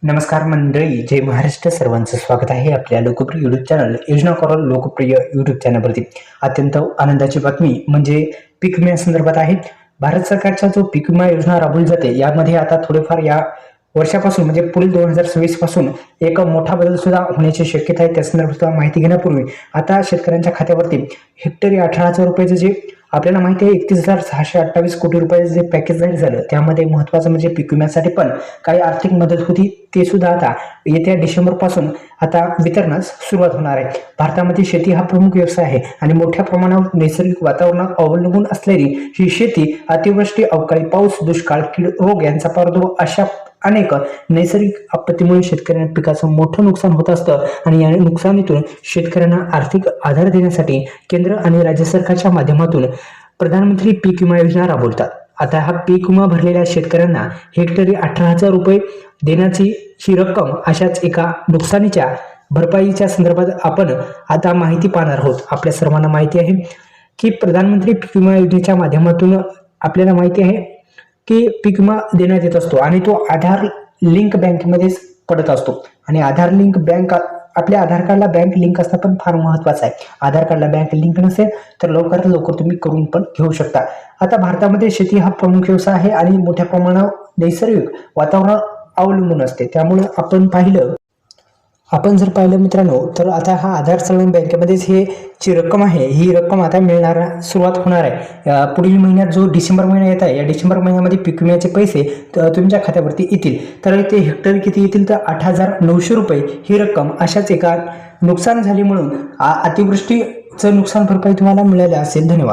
नमस्कार मंडळी, जय महाराष्ट्र. सर्वांचं स्वागत आहे आपल्या लोकप्रिय युट्यूब चॅनल योजना कॉल लोकप्रिय युट्यूब चॅनलवरती. अत्यंत आनंदाची बातमी म्हणजे पीक विम्या संदर्भात आहे. भारत सरकारच्या जो पीक विमा योजना राबवली जाते यामध्ये आता थोडेफार या वर्षापासून म्हणजे पुढील 2026 पासून एक मोठा बदल सुद्धा होण्याची शक्यता आहे. त्या संदर्भात माहिती घेण्यापूर्वी आता शेतकऱ्यांच्या खात्यावरती हेक्टरी 18,000 रुपयाचं जे आपल्याला माहिती आहे 31,628 कोटी रुपयाचं जे पॅकेज जाहीर झालं त्यामध्ये महत्त्वाचं म्हणजे पीक विम्यासाठी पण काही आर्थिक मदत होती ते सुद्धा आता येत्या डिसेंबर पासून आता वितरणास सुरुवात होणार आहे. भारतामध्ये शेती हा प्रमुख व्यवसाय आहे आणि मोठ्या प्रमाणावर नैसर्गिक वातावरणावर अवलंबून असलेली ही शेती अतिवृष्टी, अवकाळी पाऊस, दुष्काळ, कीड रोग यांचा प्रादुर्भाव अशा अनेक नैसर्गिक आपत्तीमुळे शेतकऱ्यांना पिकाचं मोठं नुकसान होत असतं आणि या नुकसानीतून शेतकऱ्यांना आर्थिक आधार देण्यासाठी केंद्र आणि राज्य सरकारच्या माध्यमातून प्रधानमंत्री पीक विमा योजना राबवतात. आता हा पीक विमा भरलेल्या शेतकऱ्यांना हेक्टरी 18,000 रुपये देण्याची ही रक्कम अशाच एका नुकसानीच्या भरपाईच्या संदर्भात आपण आता माहिती पाहणार आहोत. आपल्या सर्वांना माहिती आहे की प्रधानमंत्री पीक विमा योजनेच्या माध्यमातून आपल्याला माहिती आहे की पीक विमा देण्यात येत असतो आणि तो आधार लिंक बँकेमध्येच पडत असतो आणि आधार लिंक बँक आपल्या आधार कार्डला बँक लिंक असणं पण फार महत्वाचं आहे. आधार कार्डला बँक लिंक नसेल तर लवकरात लवकर तुम्ही करून पण घेऊ शकता. आता भारतामध्ये शेती हा प्रमुख व्यवसाय आहे आणि मोठ्या प्रमाणावर नैसर्गिक वातावरण अवलंबून असते. त्यामुळे आपण जर पाहिलं मित्रांनो तर आता हा आधार सन्मान बँकेमध्येच हे जी रक्कम आहे ही रक्कम आता सुरुवात होणार आहे. पुढील महिन्यात जो डिसेंबर महिना येत आहे या डिसेंबर महिन्यामध्ये पीक विम्याचे पैसे तुमच्या खात्यावरती येतील. तर ते हेक्टरी किती येतील तर 8,900 रुपये ही रक्कम अशाच एका नुकसान झाली म्हणून अतिवृष्टीचं नुकसान भरपाई तुम्हाला मिळाली असेल. धन्यवाद.